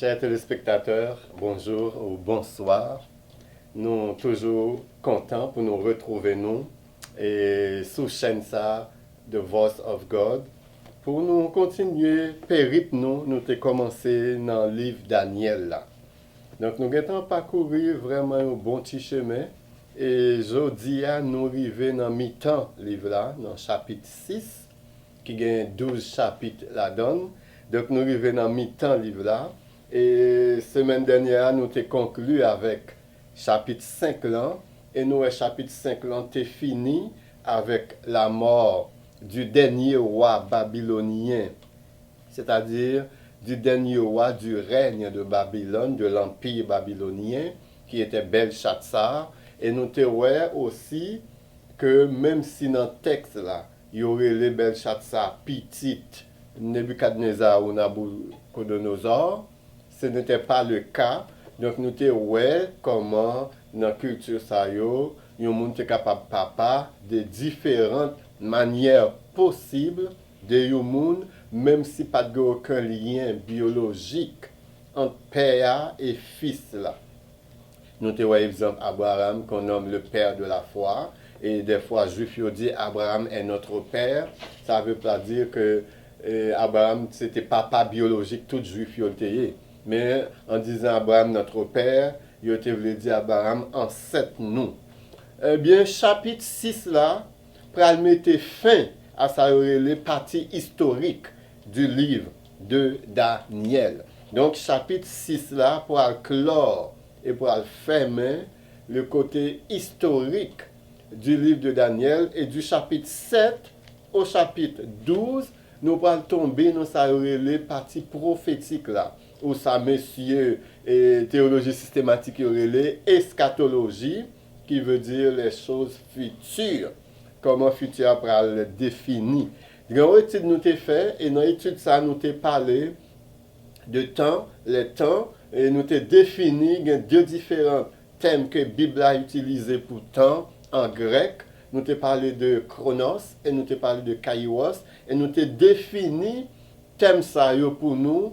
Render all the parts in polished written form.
Chers téléspectateurs, bonjour ou bonsoir. Nous sommes toujours contents pour nous retrouver nous et sous chaîne ça The Voice of God pour nous continuer périple nous t'ai commencé dans le livre Daniel là. Donc nous avons parcouru vraiment un bon petit chemin et jeudi nous arrivons dans mi-temps livre là dans chapitre 6 qui gagne 12 chapitres la donne. Donc nous arrivons dans mi-temps livre là. Et semaine dernière, nous avons conclu avec chapitre 5 là. Et nous, chapitre 5 là, t'es fini avec la mort du dernier roi babylonien. C'est-à-dire du dernier roi du règne de Babylone, de l'empire babylonien, qui était Belshazzar. Et nous avons aussi que même si dans le texte là, il y aurait les Belshazzar petite, Nebuchadnezzar ou Nabucodonosor, ce n'était pas le cas. Donc nous te ouais comment dans la culture ça yo, yon monde est capable papa de différentes manières possibles de yon monde même si pas de aucun lien biologique entre père et fils là. Nous te ouais exemple Abraham qu'on nomme le père de la foi et des fois juifs yo dit Abraham est notre père, ça veut pas dire que Abraham c'était papa biologique tout juif yo le. Mais en disant Abraham notre père, il te voulu dire Abraham ancêtre nous. Eh bien, chapitre 6 là, pour mettre fin à sa partie historique du livre de Daniel. Donc, chapitre 6 là, pour clore et pour fermer le côté historique du livre de Daniel et du chapitre 7 au chapitre 12, nous allons tomber dans sa partie prophétique là. Ou ça, messieurs, et théologie systématique, eschatologie, qui veut dire les choses futures. Comment futur après le définir. Dans l'étude nous t'ai fait, et dans l'étude ça nous t'ai parlé de temps, les temps, et nous t'ai défini deux différents thèmes que la Bible a utilisés pour temps en grec. Nous t'ai parlé de chronos, et nous t'ai parlé de kairos, et nous t'ai défini thème ça pour nous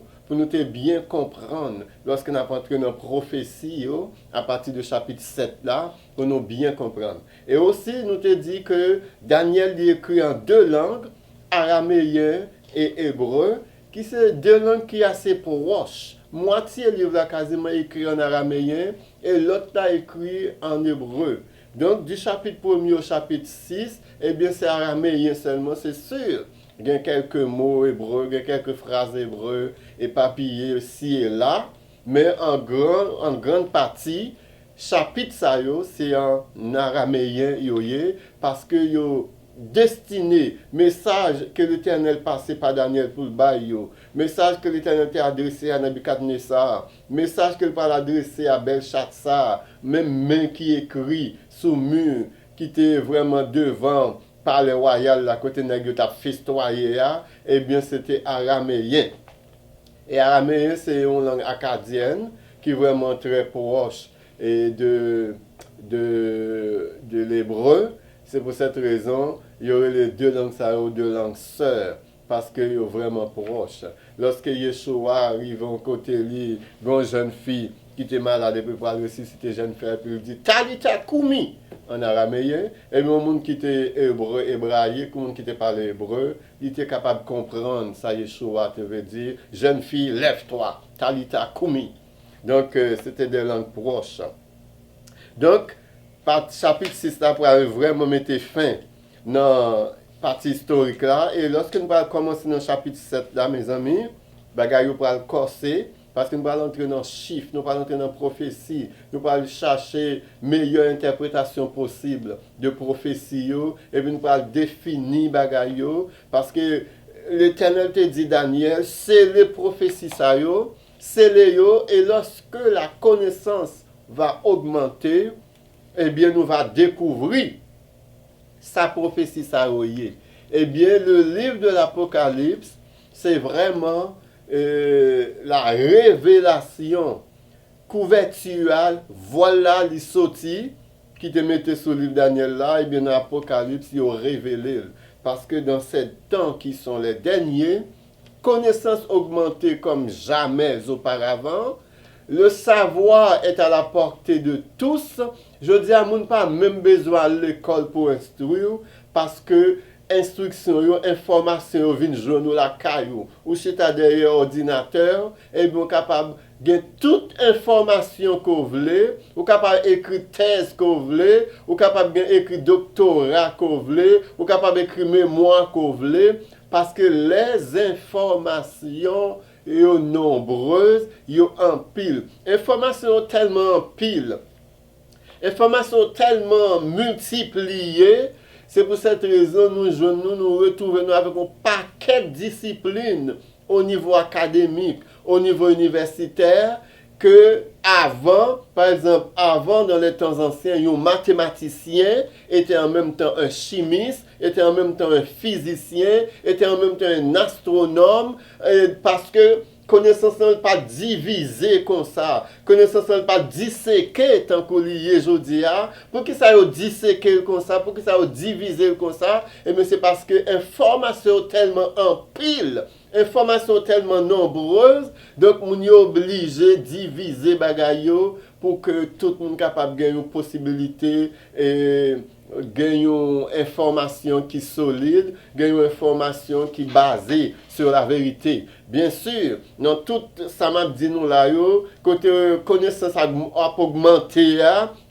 bien comprendre lorsqu'on a entré dans la prophétie à partir du chapitre 7 là, pour nous bien comprendre. Et aussi, nous te dit que Daniel y écrit en deux langues, araméen et hébreu, qui sont deux langues qui sont assez proches. Moitié livre là quasiment écrit en araméen et l'autre là écrit en hébreu. Donc, du chapitre 1er au chapitre 6, eh bien, c'est araméen seulement, c'est sûr. Il y a quelques mots hébreux, il y a quelques phrases hébreues éparpillées ici et là, mais en grande partie, chapitre ça c'est en araméen parce que yo destiné message que l'Éternel passait par Daniel pour le bail, message que l'Éternel t'a adressé à Nebuchadnezzar, message qu'il parle adressé à Belshazzar, même main qui écrit sous mur, qui était vraiment devant par les royales, la côté nègre t'a festoyé, eh bien c'était araméen. Et araméen, c'est une langue acadienne qui est vraiment très proche de l'hébreu. C'est pour cette raison, il y aurait les deux langues, ça deux langues sœurs, parce qu'ils sont vraiment proches. Lorsque Yeshua arrive en côté lui, une jeune fille qui était malade et puis pour ressusciter jeune fille, puis il dit Talita Koumi en araméen, et bien, le monde qui était hébraïque, le monde qui était parlé hébreu, il était capable de comprendre ça, Yeshua te veut dire jeune fille, lève-toi, Talita Koumi. Donc, c'était des langues proches. Donc, chapitre 6 là, pour vraiment mettre fin dans la partie historique là, et lorsque nous allons commencer dans le chapitre 7 là, mes amis, nous allons corser. Parce que nous allons entrer dans le chiffre, nous allons entrer dans la prophétie, nous allons chercher meilleure interprétation possible de prophétie, et puis nous allons définir bagaille, parce que l'Éternel te dit Daniel, c'est les prophéties ça c'est les et lorsque la connaissance va augmenter, eh bien nous allons découvrir sa prophétie ça Eh bien le livre de l'Apocalypse, c'est vraiment la révélation couverturale, voilà les sorties qui te mettaient sur le livre Daniel là, et bien l'Apocalypse, ils ont révélé. Parce que dans ces temps qui sont les derniers, connaissance augmentée comme jamais auparavant. Le savoir est à la portée de tous. Je dis à moun pas même besoin à l'école pour instruire parce que instruction, information vient joindre la caillou ou si tu as derrière ordinateur et bien capable de toute information que vous voulez, ou capable d'écrire thèse que vous voulez, ou capable d'écrire doctorat que vous voulez, ou capable d'écrire mémoire que vous voulez, parce que les informations sont nombreuses, sont en pile. Informations tellement en pile, informations tellement multipliées. C'est pour cette raison nous retrouvons avec un paquet de disciplines au niveau académique, au niveau universitaire, que avant, par exemple, avant dans les temps anciens, un mathématicien était en même temps un chimiste, était en même temps un physicien, était en même temps un astronome, parce que connaissance n'est pas divisée comme ça, connaissance n'est pas disséquée tant qu'on lié aujourd'hui. Pour que ça ait disséqué comme ça, pour que ça ait divisé comme ça, et bien c'est parce que information tellement en pile, information tellement nombreuse, donc on est obligé de diviser bagayo pour que tout le monde soit capable de gagner une possibilité et gagner une information qui est solide, gagner une information qui est basée sur la vérité. Bien sûr, dans tout ça m'a dit nous là, côté connaissance a augmenté,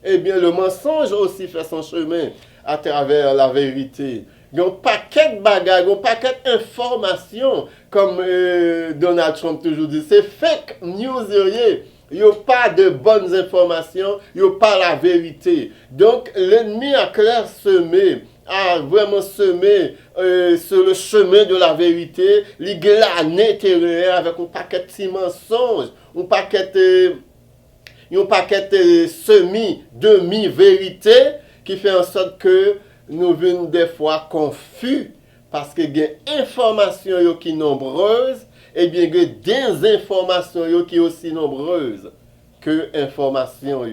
eh bien le mensonge aussi fait son chemin à travers la vérité. Il y a un paquet de bagages, un paquet d'informations, comme Donald Trump toujours dit, c'est fake news. Il n'y a pas de bonnes informations, il n'y a pas la vérité. Donc l'ennemi a clair semé, a vraiment semé sur le chemin de la vérité, il glané terrain avec un paquet de mensonges, un paquet semi, demi-vérité, qui fait en sorte que nous venons des fois confus, parce que il y a des informations qui sont nombreuses, et bien il y a des informations qui sont aussi nombreuses que informations.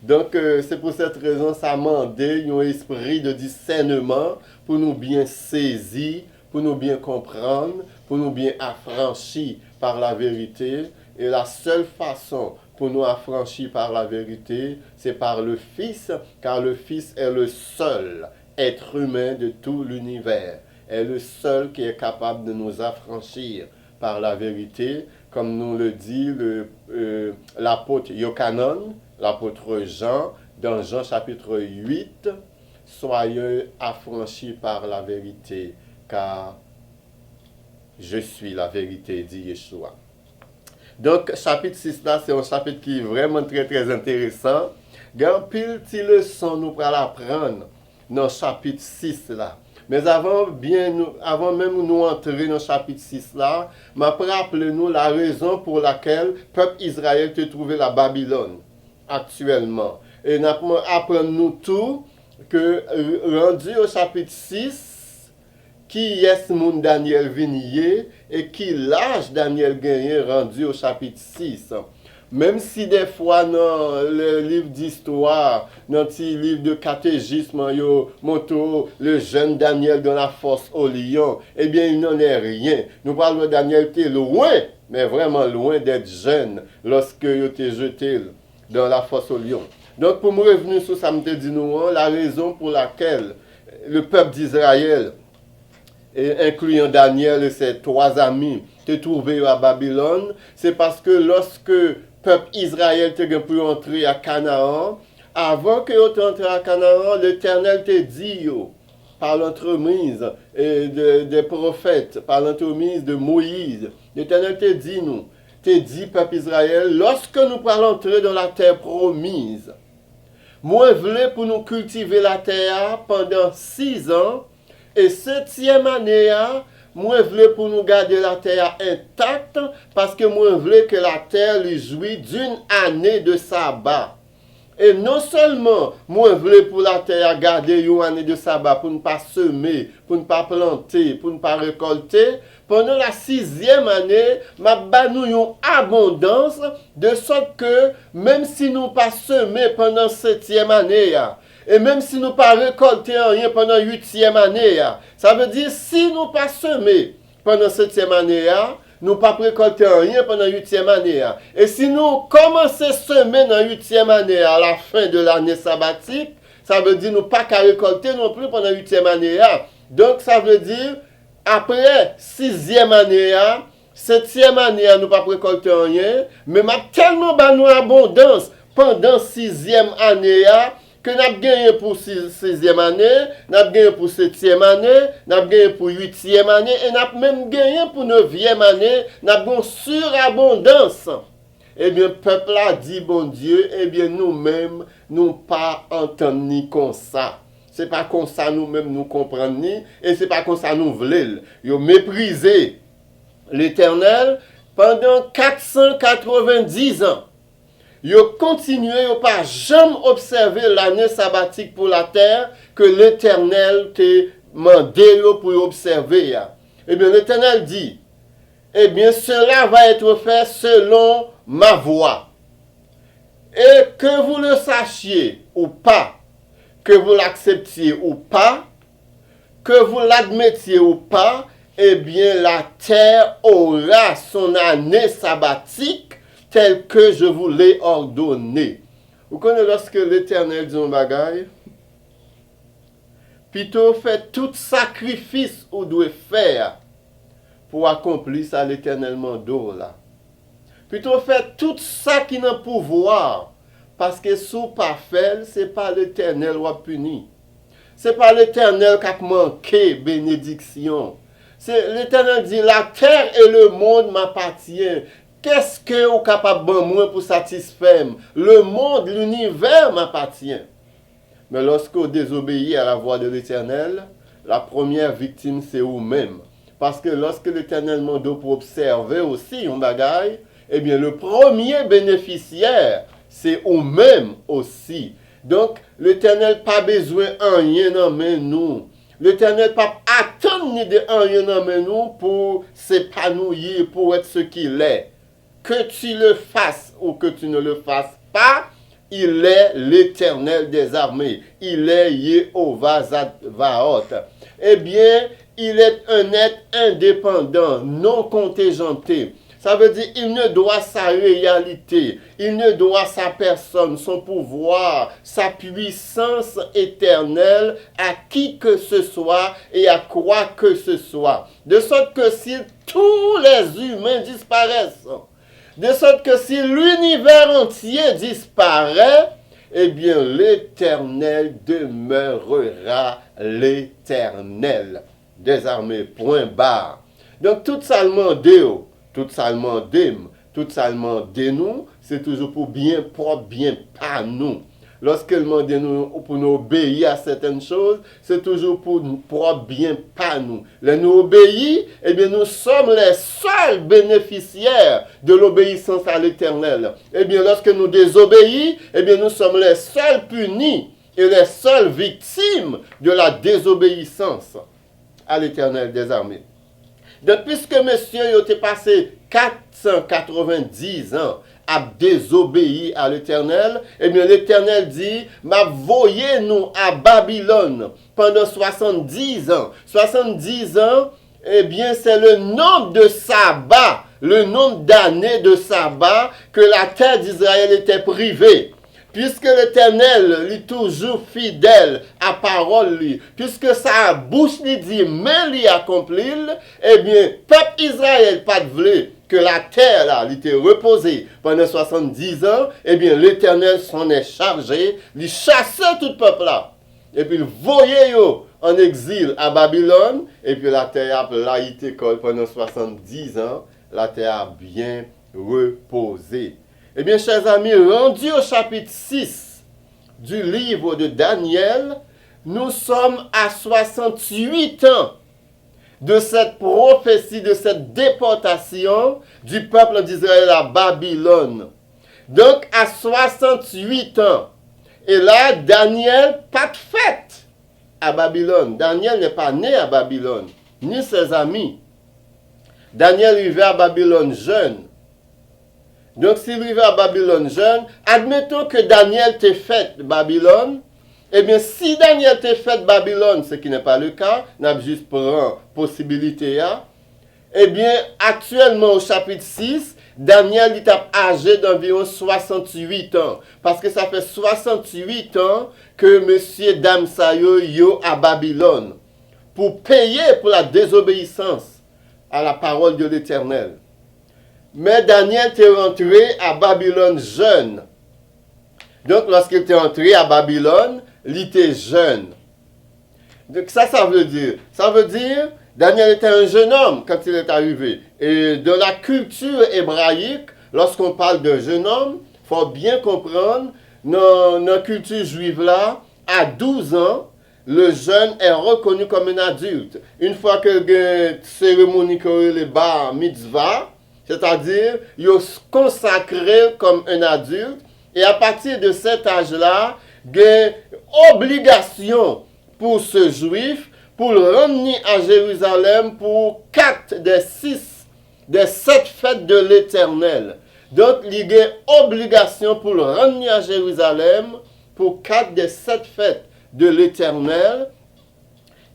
Donc c'est pour cette raison que ça demande un esprit de discernement pour nous bien saisir, pour nous bien comprendre, pour nous bien affranchir par la vérité. Et la seule façon pour nous affranchir par la vérité, c'est par le Fils, car le Fils est le seul être humain de tout l'univers, est le seul qui est capable de nous affranchir par la vérité, comme nous le dit l'apôtre Yochanan, l'apôtre Jean, dans Jean chapitre 8, « Soyez affranchis par la vérité, car je suis la vérité, dit Yeshua. » Donc, chapitre 6 là, c'est un chapitre qui est vraiment très très intéressant. Il y a un pile de leçons nous pour l'apprendre dans le chapitre 6 là. Mais avant même nous entrer dans le chapitre 6 là, je rappelle nous la raison pour laquelle le peuple Israël te trouvé la Babylone actuellement. Et nous apprenons nous tout que rendu au chapitre 6, qui est mon Daniel Vignier et qui l'âge Daniel Gagné rendu au chapitre 6. Même si des fois dans le livre d'histoire, dans le petit livre de catéchisme, yo montre le jeune Daniel dans la fosse au lion, eh bien il n'en est rien. Nous parlons de Daniel qui est loin, mais vraiment loin d'être jeune lorsque il était jeté dans la fosse au lion. Donc pour me revenir sur ça, me dit nous, la raison pour laquelle le peuple d'Israël, incluant Daniel et ses trois amis, te trouvé à Babylone, c'est parce que lorsque le peuple Israël te pu entrer à Canaan, avant que tu entres à Canaan, l'Éternel te dit, par l'entremise des prophètes, par l'entremise de Moïse, l'Éternel te dit, peuple Israël, lorsque nous allons entrer dans la terre promise, moi je voulais pour nous cultiver la terre pendant 6 ans, et 7e année, moi je voulais pour nous garder la terre intacte, parce que moi je voulais que la terre lui jouit d'une année de sabbat. Et non seulement, moi je voulais pour la terre garder une année de sabbat pour ne pas semer, pour ne pas planter, pour ne pas récolter, pendant la 6e année, m'a banou une abondance, de sorte que même si nous pas semé pendant 7e année, et même si nous pas récolté rien pendant 8e année, ça veut dire si nous pas semé pendant 7e année, nous pas récolter rien pendant 8e année. Et si nous commençons à semer dans 8e année à la fin de l'année sabbatique, ça veut dire nous pas qu'à récolter non plus pendant 8e année. Donc ça veut dire après 6e année, 7e année, nous pas récolter rien, mais m'a tellement ban nous abondance pendant 6e année que nous avons gagné pour 6e année, nous avons gagné pour 7e année, nous avons gagné pour 8e année, et nous avons même gagné pour 9e année, nous avons surabondance. Eh bien, le peuple a dit, bon Dieu, eh bien, nous-mêmes, nous pas entendre ni comme ça. C'est pas comme ça nous-mêmes nous comprenons ni, et c'est pas comme ça nous voulons. Ils méprisé l'Éternel pendant 490 ans. Ils ont continué, ils n'ont pas jamais observé l'année sabbatique pour la terre que l'Éternel t'a demandé pour observer. Eh bien, l'Éternel dit, eh bien, cela va être fait selon ma voix. Et que vous le sachiez ou pas, que vous l'acceptiez ou pas, que vous l'admettiez ou pas, eh bien, la terre aura son année sabbatique tel que je vous l'ai ordonné. Vous connaissez lorsque l'Éternel dit un bagaille? Plutôt fait tout sacrifice ou doit faire pour accomplir ça l'Éternel mando là. Plutôt fait tout ça qui n'a pouvoir parce que sous pas fait, c'est pas l'Éternel qui a puni. C'est pas l'Éternel qui a manqué bénédiction. C'est l'Éternel dit la terre et le monde m'appartiennent. Qu'est-ce que vous êtes capable de moi pour satisfaire? Le monde, l'univers m'appartient. Mais lorsque vous désobéissez à la voix de l'Éternel, la première victime, c'est vous-même. Parce que lorsque l'Éternel m'a dit pour observer aussi un bagaille, eh bien, le premier bénéficiaire, c'est vous-même aussi. Donc, l'Éternel n'a pas besoin de rien dans nous. L'Éternel n'a pas attendre ni de rien dans nous pour s'épanouir, pour être ce qu'il est. Que tu le fasses ou que tu ne le fasses pas, il est l'Éternel des armées. Il est Yehovah Zavaot. Eh bien, il est un être indépendant, non contingenté. Ça veut dire qu'il ne doit sa réalité, il ne doit sa personne, son pouvoir, sa puissance éternelle à qui que ce soit et à quoi que ce soit. De sorte que si tous les humains disparaissent, de sorte que si l'univers entier disparaît, eh bien l'Éternel demeurera l'Éternel des armées, point barre. Donc tout ça le monde, tout ça le monde, tout ça le monde de nous, c'est toujours pour bien propre, bien pas nous. Lorsque le monde de nous, pour nous obéir à certaines choses, c'est toujours pour nous propre, bien pas nous. Là nous obéissons, eh bien nous sommes les seuls bénéficiaires de l'obéissance à l'Éternel. Eh bien lorsque nous désobéissons, eh bien nous sommes les seuls punis et les seules victimes de la désobéissance à l'Éternel des armées. Donc, puisque monsieur a passé 490 ans à désobéir à l'Éternel, eh bien l'Éternel dit, voyez-nous à Babylone pendant 70 ans. 70 ans, eh bien c'est le nombre de sabbats, le nombre d'années de sabbat que la terre d'Israël était privée. Puisque l'Éternel est toujours fidèle à parole, puisque sa bouche lui dit, mais lui accomplit, eh bien, peuple Israël pas de voulu que la terre là, était reposée pendant 70 ans, eh bien, l'Éternel s'en est chargé, il chassait tout le peuple là. Et puis, il voyait en exil à Babylone, et puis la terre a été pendant 70 ans, la terre a bien reposé. Eh bien, chers amis, rendu au chapitre 6 du livre de Daniel, nous sommes à 68 ans de cette prophétie, de cette déportation du peuple d'Israël à Babylone. Donc, à 68 ans. Et là, Daniel, pas de fête à Babylone. Daniel n'est pas né à Babylone, ni ses amis. Daniel arrivait à Babylone jeune. Donc, s'il arrivait à Babylone jeune, admettons que Daniel t'ait fait Babylone. Eh bien, si Daniel t'ait fait Babylone, ce qui n'est pas le cas, n'a juste pris possibilité là. Eh bien, actuellement au chapitre 6, Daniel est âgé d'environ 68 ans. Parce que ça fait 68 ans que monsieur Dame Sayo yo à Babylone pour payer pour la désobéissance à la parole de l'Éternel. Mais Daniel est rentré à Babylone jeune. Donc, lorsqu'il était entré à Babylone, il était jeune. Donc, ça veut dire? Ça veut dire, Daniel était un jeune homme quand il est arrivé. Et de la culture hébraïque, lorsqu'on parle d'un jeune homme, il faut bien comprendre, dans la culture juive là, à 12 ans, le jeune est reconnu comme un adulte. Une fois que la cérémonie que les bar mitzvah, c'est-à-dire, il est consacré comme un adulte, et à partir de cet âge-là, il y a une obligation pour ce juif pour le ramener à Jérusalem pour 4 des 7 fêtes de l'Éternel. Donc, il y a une obligation pour le ramener à Jérusalem pour 4 des 7 fêtes de l'Éternel.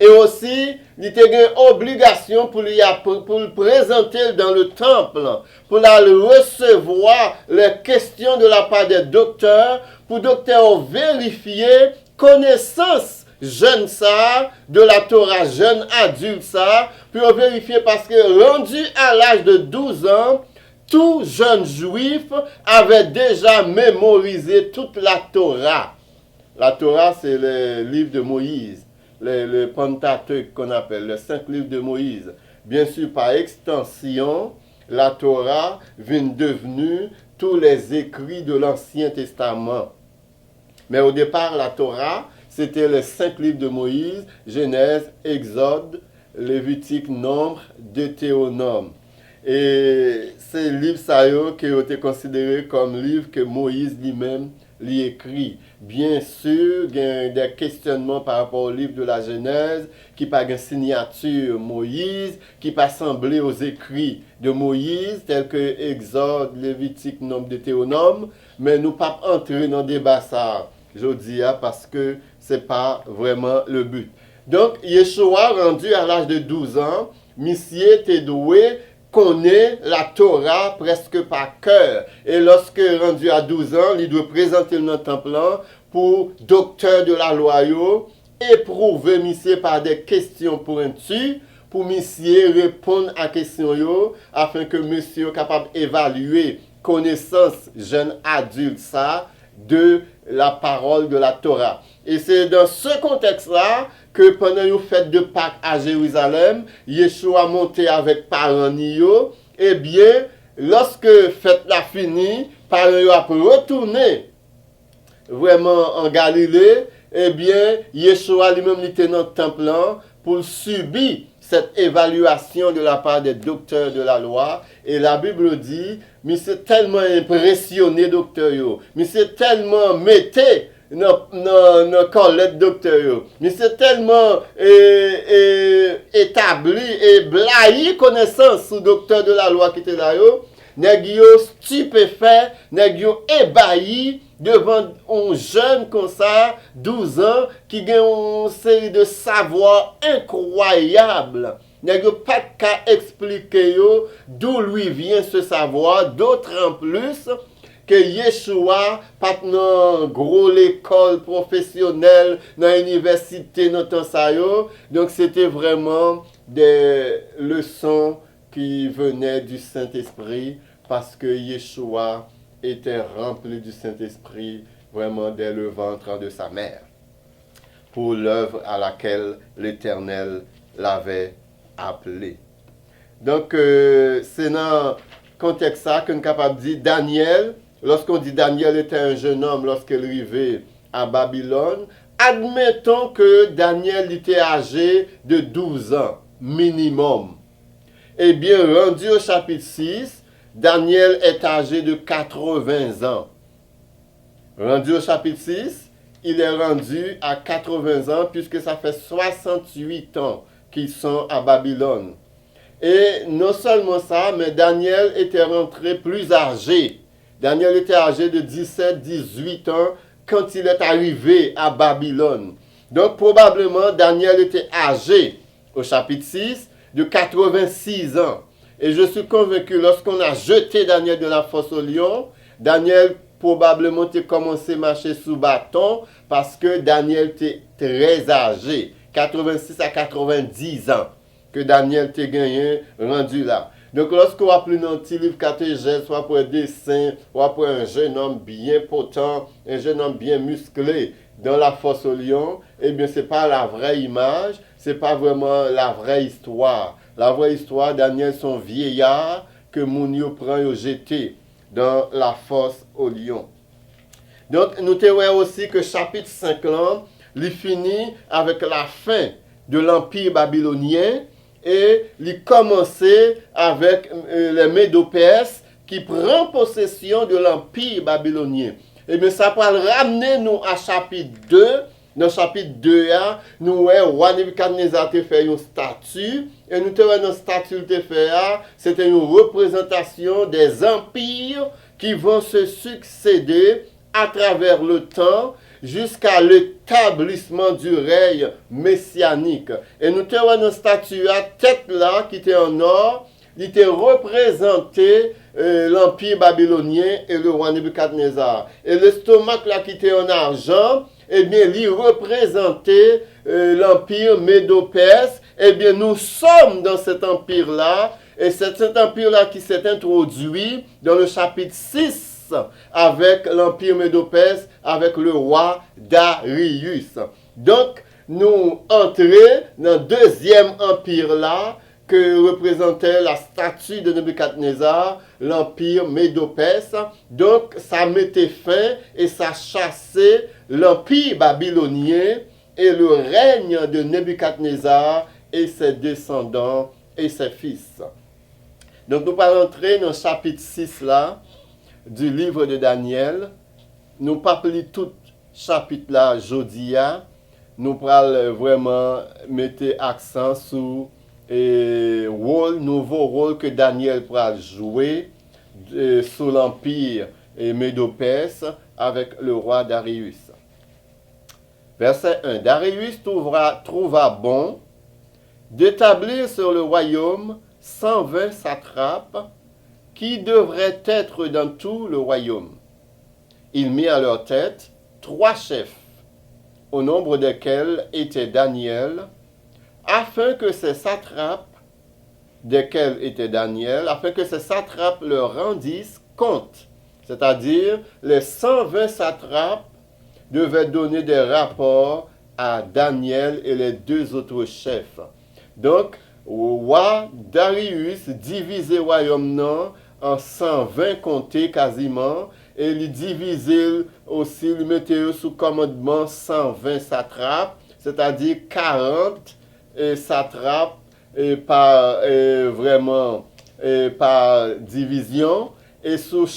Et aussi, il y a une obligation pour le présenter dans le temple, pour le recevoir les questions de la part des docteurs, pour le docteur vérifier connaissance jeune ça, de la Torah jeune adulte ça, pour vérifier parce que rendu à l'âge de 12 ans, tout jeune juif avait déjà mémorisé toute la Torah. La Torah, c'est le livre de Moïse. Le Pentateuque qu'on appelle, les 5 livres de Moïse. Bien sûr, par extension, la Torah vient devenir tous les écrits de l'Ancien Testament. Mais au départ, la Torah, c'était les 5 livres de Moïse, Genèse, Exode, Lévitique, Nombre, Deutéronome. Et ces livres qui ont été considérés comme livres que Moïse lui-même lui écrit. Bien sûr, il y a des questionnements par rapport au livre de la Genèse, qui n'a pas une signature Moïse, qui pas semblé aux écrits de Moïse, tels que Exode, Lévitique, Nombre, Deutéronome, mais nous ne pouvons pas entrer dans le débat ça, je dis, parce que ce n'est pas vraiment le but. Donc, Yeshua, rendu à l'âge de 12 ans, monsieur était doué, connaît la Torah presque par cœur. Et lorsque rendu à 12 ans, il doit présenter le temple pour docteur de la loi, éprouver monsieur par des questions pour un dessus, pour monsieur répondre à questions afin que monsieur soit capable d'évaluer connaissance jeune adulte ça de la parole de la Torah. Et c'est dans ce contexte-là que pendant une fête de Pâques à Jérusalem, Yeshua monté avec parents nio, eh bien, lorsque fête la finie, parents a retourné vraiment en Galilée, eh bien, Yeshua lui-même était dans le temple pour subir cette évaluation de la part des docteurs de la loi. Et la Bible dit, mais c'est tellement impressionné, docteur, mais c'est tellement metté dans collègue docteur, mais c'est tellement établi et blahi connaissance sous docteur de la loi qui était là, nèg yo stupéfait, nèg yo ébahi devant un jeune comme ça, 12 ans, qui a une série de savoirs incroyables. Nèg yo pas qu'à expliquer d'où lui vient ce savoir, d'autres en plus que Yeshua, pas dans gros l'école professionnelle, dans l'université, dans tout ça. Donc c'était vraiment des leçons qui venaient du Saint-Esprit parce que Yeshua était rempli du Saint-Esprit vraiment dès le ventre de sa mère pour l'œuvre à laquelle l'Éternel l'avait appelé. Donc c'est dans ce contexte ça qu'on est capable de dire Daniel. Lorsqu'on dit Daniel était un jeune homme lorsqu'il arrivait à Babylone, admettons que Daniel était âgé de 12 ans, minimum. Eh bien, rendu au chapitre 6, Daniel est âgé de 80 ans. Rendu au chapitre 6, il est rendu à 80 ans puisque ça fait 68 ans qu'ils sont à Babylone. Et non seulement ça, mais Daniel était rentré plus âgé. Daniel était âgé de 17-18 ans quand il est arrivé à Babylone. Donc probablement Daniel était âgé au chapitre 6 de 86 ans. Et je suis convaincu, lorsqu'on a jeté Daniel de la fosse au lion, Daniel probablement a commencé à marcher sous bâton parce que Daniel était très âgé, 86 à 90 ans, que Daniel t'a gagné, rendu là. Donc, lorsqu'on va plus dans le petit livre catéchèse, soit pour un dessin, soit pour un jeune homme bien potent, un jeune homme bien musclé dans la fosse au lion, eh bien, ce n'est pas la vraie image, ce n'est pas vraiment la vraie histoire. La vraie histoire, Daniel, son vieillard que Mounio prend et jeté dans la fosse au lion. Donc, nous te voyons aussi que chapitre 5 là, il finit avec la fin de l'Empire babylonien et il commençait avec les Médo-Perses qui prend possession de l'Empire babylonien. Et bien, ça va ramener nous à chapitre 2. Dans le chapitre 2, nous voyons roi Nebuchadnezzar a fait une statue. Et nous avons une statue qui fait, c'était une représentation des empires qui vont se succéder à travers le temps jusqu'à l'établissement du règne messianique. Et nous avons une statue à tête là qui était en or, il était représenté l'empire babylonien et le roi Nebuchadnezzar. Et l'estomac là qui était en argent, eh bien, il représentait l'empire Médo-Perse. Eh bien, nous sommes dans cet empire-là, et c'est cet empire-là qui s'est introduit dans le chapitre 6 avec l'empire Médo-Perse, avec le roi Darius. Donc, nous entrons dans le deuxième empire-là, que représentait la statue de Nebuchadnezzar, l'empire Médo-Perse. Donc, ça mettait fin et ça chassait l'empire babylonien et le règne de Nebuchadnezzar et ses descendants et ses fils. Donc, nous allons entrer dans le chapitre 6 là, du livre de Daniel. Nous ne parlons pas tout chapitre là aujourd'hui. Nous allons vraiment mettre accent sur et nouveau rôle que Daniel pourra jouer sous l'empire Médo-Perse avec le roi Darius. Verset 1. Darius trouva bon d'établir sur le royaume 120 satrapes qui devraient être dans tout le royaume. Il mit à leur tête 3 chefs, au nombre desquels était Daniel, afin que ces satrapes, desquels était Daniel, afin que ces satrapes leur rendissent compte. C'est-à-dire, les 120 satrapes devaient donner des rapports à Daniel et les 2 autres chefs. Donc, roi Darius divisait le royaume en 120 comtés quasiment, et il divisait aussi, il mettait sous commandement 120 satrapes, c'est-à-dire 40 satrapes par division, et sur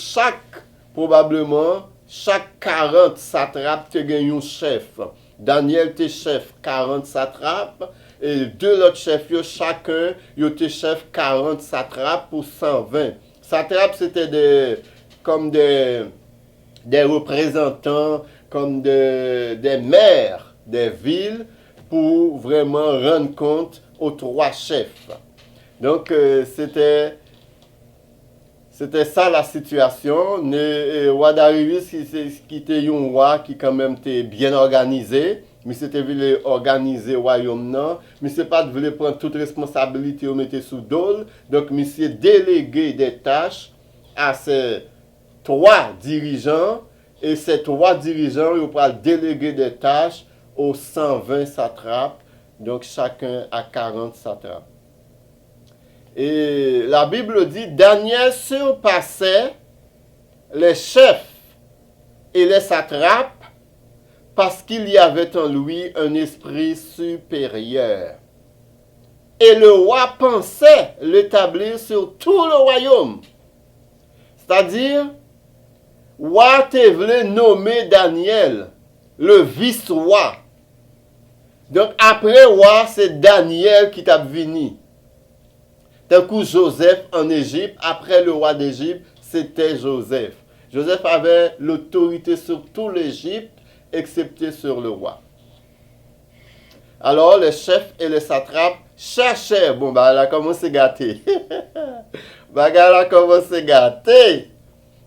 probablement chaque 40 satrapes te gagne un chef. Daniel était chef 40 satrapes et 2 autres chefs, chacun était chef 40 satrapes pour 120. Satrapes, c'était comme des représentants, comme des maires des villes pour vraiment rendre compte aux 3 chefs. Donc, c'était ça la situation. Le roi Darius, qui était un roi qui quand même était bien organisé, mais c'était voulu organiser le royaume, non, mais c'est pas de prendre toute responsabilité ou mettre sous dol. Donc, monsieur délégué des tâches à ces 3 dirigeants, et ces 3 dirigeants, ils vont déléguer des tâches aux 120 satrapes, donc chacun à 40 satrapes. Et la Bible dit, Daniel surpassait les chefs et les satrapes parce qu'il y avait en lui un esprit supérieur. Et le roi pensait l'établir sur tout le royaume. C'est-à-dire, roi te voulait nommer Daniel le vice-roi. Donc après roi, c'est Daniel qui t'a venu. D'un coup, Joseph en Égypte, après le roi d'Égypte, c'était Joseph. Joseph avait l'autorité sur tout l'Égypte, excepté sur le roi. Alors les chefs et les satrapes cherchèrent. Bon, bah, elle a commencé à gâter. Bagarre a commencé à gâter.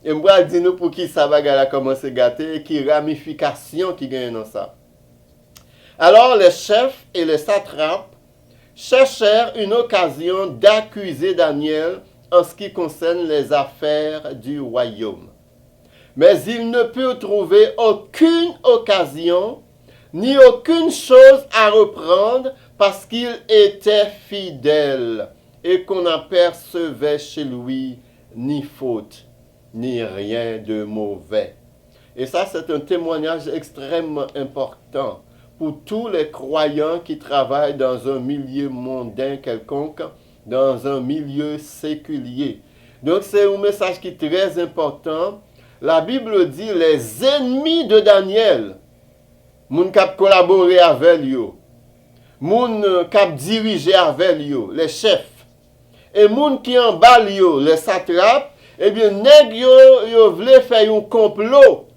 Et moi, dis-nous pour qui ça bagarre a commencé à gâter et qui ramification qui gagne dans ça. Alors les chefs et les satrapes cherchèrent une occasion d'accuser Daniel en ce qui concerne les affaires du royaume. Mais ils ne purent trouver aucune occasion ni aucune chose à reprendre parce qu'il était fidèle et qu'on n'apercevait chez lui ni faute, ni rien de mauvais. Et ça, c'est un témoignage extrêmement important pour tous les croyants qui travaillent dans un milieu mondain quelconque, dans un milieu séculier. Donc, c'est un message qui est très important. La Bible dit les ennemis de Daniel, moun kap collaborer avec lui, moun kap diriger avec lui, les chefs, et moun qui en bas lui, les satrapes, eh bien, nèg yo vle faire un complot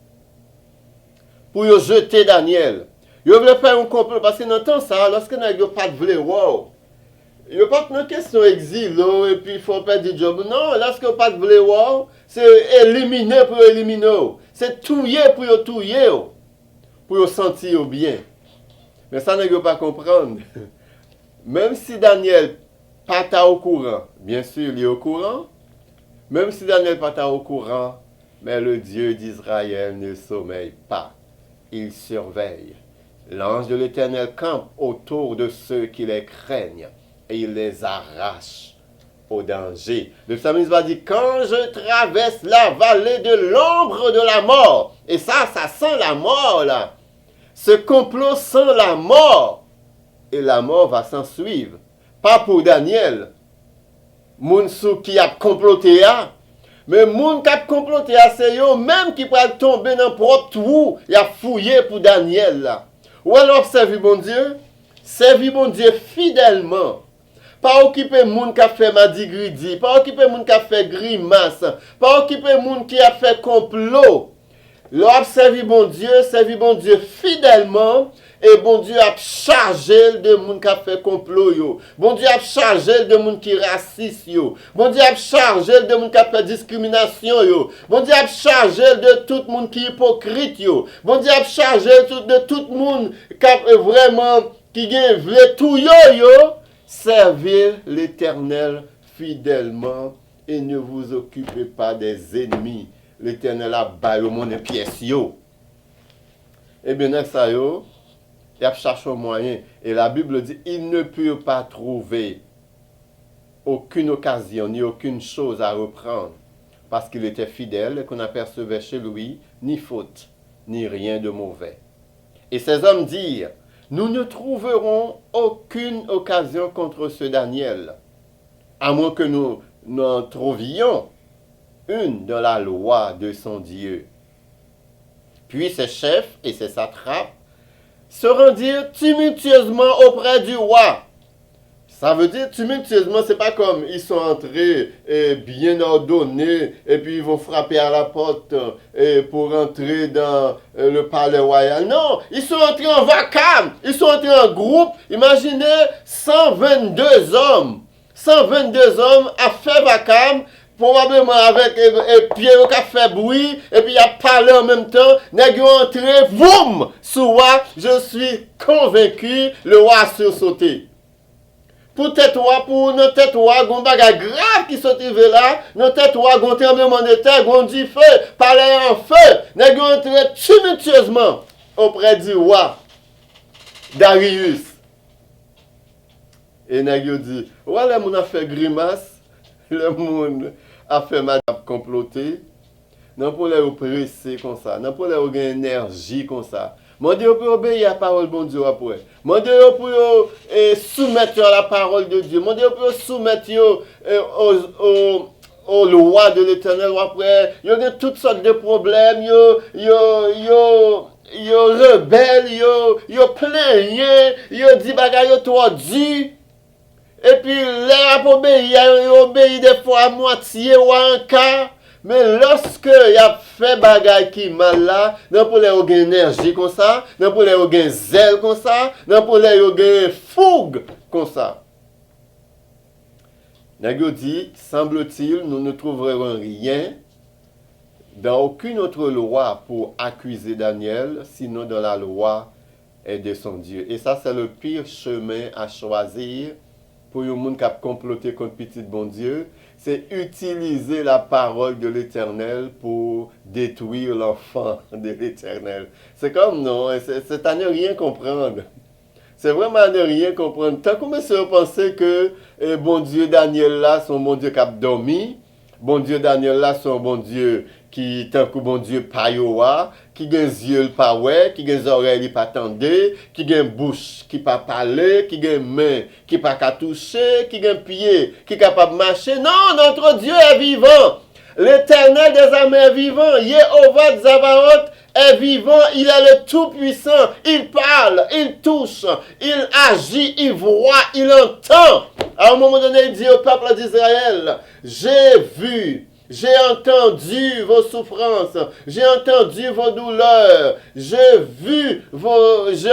pour yo jeter Daniel. Yo vle faire un complot parce que dans temps ça, lorsque nèg yo pas vle wow, yo pas une question exil et puis il faut perdre du job. Non, lorsque yo pas vle wow, c'est éliminer pour éliminer. C'est touyer pour yo touyer. Pour yo sentir bien. Mais ça nèg yo pas comprendre. Même si Daniel pas ta au courant, bien sûr, il est au courant. Même si Daniel pas ta au courant, mais le Dieu d'Israël ne sommeille pas. Il surveille. L'ange de l'Éternel campe autour de ceux qui les craignent et il les arrache au danger. Le psalmiste va dire, quand je traverse la vallée de l'ombre de la mort, et ça sent la mort là. Ce complot sent la mort, et la mort va s'en suivre. Pas pour Daniel, moun sou qui a comploté à, mais moun qui a comploté à, c'est yo même qui peut tomber dans propre trou, il a fouillé pour Daniel là. Ou alors servi bon Dieu, servi bon Dieu fidèlement. Pas occuper moun qui a fait madigridi, pas occuper moun qui a fait grimace, pas occuper moun qui a fait complot. L'on servi bon Dieu fidèlement, et bon Dieu a chargé de moun qui a fait complot yo. Bon Dieu a chargé de moun qui raciste yo. Bon Dieu a chargé de moun qui a fait discrimination yo. Bon Dieu a chargé de tout moun qui hypocrite yo. Bon Dieu a chargé de tout moun qui a vraiment qui veut tout yo. Servir l'Éternel fidèlement et ne vous occupez pas des ennemis. L'Éternel a baillé au monde pièce yo. Et bien, ça yo, il a cherché un moyen. Et la Bible dit, il ne peut pas trouver aucune occasion ni aucune chose à reprendre parce qu'il était fidèle et qu'on n'apercevait chez lui ni faute, ni rien de mauvais. Et ces hommes dirent, nous ne trouverons aucune occasion contre ce Daniel, à moins que nous n'en trouvions une dans la loi de son Dieu. Puis ses chefs et ses satrapes se rendirent tumultueusement auprès du roi. Ça veut dire tumultueusement, c'est pas comme ils sont entrés bien ordonnés et puis ils vont frapper à la porte pour entrer dans le palais royal. Non, ils sont entrés en vacarme, ils sont entrés en groupe. Imaginez 122 hommes. 122 hommes à faire vacarme, probablement avec Pierre qui a fait bruit, et puis il a parlé en même temps, nèg entré, boum, sous roi, je suis convaincu, le roi a sursauté. Pour tête roi, pour notre tête roi, gon bagay grave qui sont arrivé là, notre tête roi, gon tremblement de terre, gon du feu, parler en feu, nèg entré tumultueusement auprès du roi Darius. Et nèg dit, ouais, le monde a fait grimace, le monde a fait madame comploter, non pour les presser comme ça, non pour les avoir énergie comme ça. Mon Dieu pour obéir à la parole de bon Dieu après. Mon Dieu pour soumettre à la parole de Dieu. Mon Dieu pour soumettre aux lois de l'Éternel après. Il y a toutes sortes de problèmes, yo rebelle, yo plaignent, yo dit bagay yo tordu. Et puis, les obéit des fois à moitié ou à un quart. Mais lorsque y a fait bagay qui mal là, non pour les ont énergie comme ça, non pour les ont zèle comme ça, non pour les ont fougue comme ça. Nèg yo dit, semble-t-il, nous ne trouverons rien dans aucune autre loi pour accuser Daniel, sinon dans la loi de son Dieu. Et ça, c'est le pire chemin à choisir pour un monde qui a comploté contre petit bon Dieu. C'est utiliser la parole de l'Éternel pour détruire l'enfant de l'Éternel. C'est comme non, c'est à ne rien comprendre. C'est vraiment à ne rien comprendre. Tant qu'on se penser que bon Dieu Daniel là, son bon Dieu qui a dormi, bon Dieu Daniel là, son bon Dieu qui tant que bon Dieu payoa, qui a des yeux pas ouais, qui a des oreilles pas tendé, qui a une bouche qui pas parler, qui a une main qui pas qu'à toucher, qui a un pied qui est capable de marcher. Non, notre Dieu est vivant. L'Éternel des armées est vivant. Yehovah Zavaot est vivant. Il est le Tout-Puissant. Il parle, il touche, il agit, il voit, il entend. À un moment donné, il dit au peuple d'Israël, j'ai vu, j'ai entendu vos souffrances, j'ai entendu vos douleurs, j'ai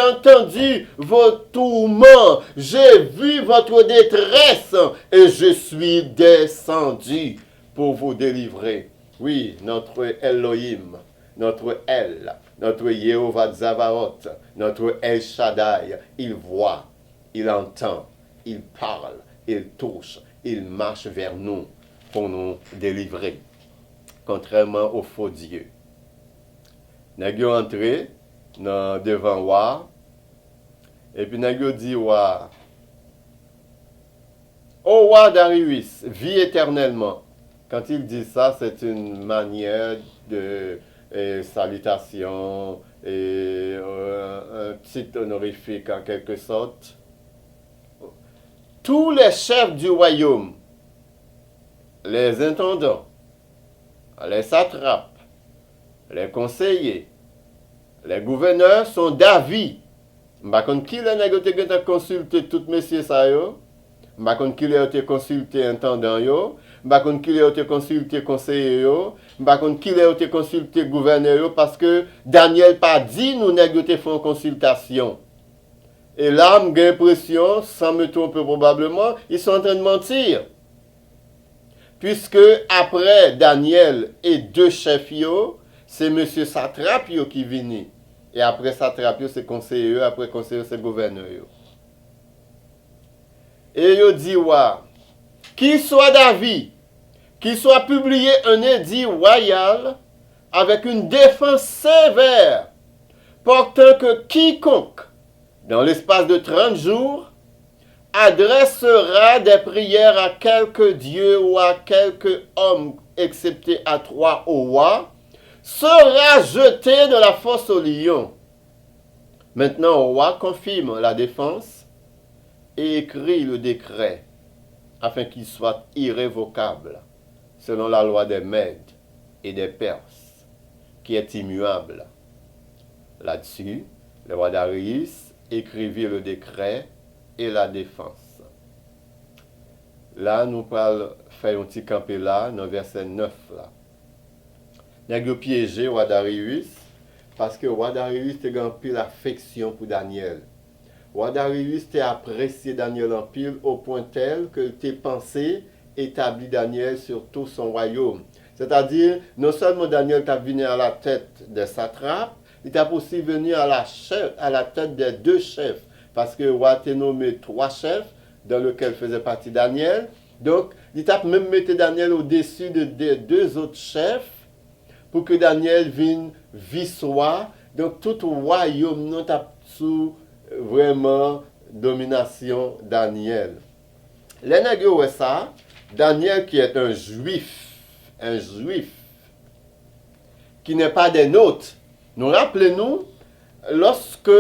entendu vos tourments, j'ai vu votre détresse et je suis descendu pour vous délivrer. Oui, notre Elohim, notre El, notre Yehovah Zavaot, notre El Shaddai, il voit, il entend, il parle, il touche, il marche vers nous pour nous délivrer, contrairement aux faux dieux. Nous sommes entrés devant Wa, et puis nous avons dit Wa, ô Wa Darius, vis éternellement. Quand il dit ça, c'est une manière de salutation et un petit honorifique en quelque sorte. Tous les chefs du royaume, les intendants, les satrapes, les conseillers, les gouverneurs sont d'avis. Je ne sais pas qui a consulté tous messieurs ça yo. Je ne sais pas qui a consulté intendant yo. Je ne sais pas qui a consulté conseiller yo. Je ne sais pas qui a consulté gouverneur yo parce que Daniel pas dit nous n'avons fait une consultation. Et là, j'ai l'impression, sans me tromper probablement, ils sont en train de mentir. Puisque après Daniel et deux chefs, c'est M. Satrape qui vient. Et après Satrape, c'est conseiller, après conseiller, c'est gouverneur. Et il dit, qu'il soit d'avis, qu'il soit publié un édit royal avec une défense sévère, portant que quiconque, dans l'espace de 30 jours, adressera des prières à quelque dieu ou à quelque homme, excepté à 3 au roi, sera jeté de la fosse au lion. Maintenant, le roi confirme la défense et écrit le décret afin qu'il soit irrévocable, selon la loi des Mèdes et des Perses, qui est immuable. Là-dessus, le roi Darius écrivit le décret et la défense. Là, nous parlons, faire un petit campé là, dans verset 9 là. Nous avons piégé roi Darius, parce que roi Darius a un pile affection pour Daniel. Roi Darius a apprécié Daniel en pile au point tel que tes pensées établit Daniel sur tout son royaume. C'est-à-dire, non seulement Daniel t'a venu à la tête des satrapes, il t'a aussi venu à la tête des deux chefs. Parce que le roi a nommé 3 chefs, dans lesquels faisait partie Daniel. Donc, il t'a même mis Daniel au-dessus des 2 autres chefs, pour que Daniel vienne vissoir. Donc, tout le royaume non t'a sous vraiment domination Daniel. Les nègres ça, Daniel qui est un juif, qui n'est pas des nôtres. Nous rappelons-nous, lorsque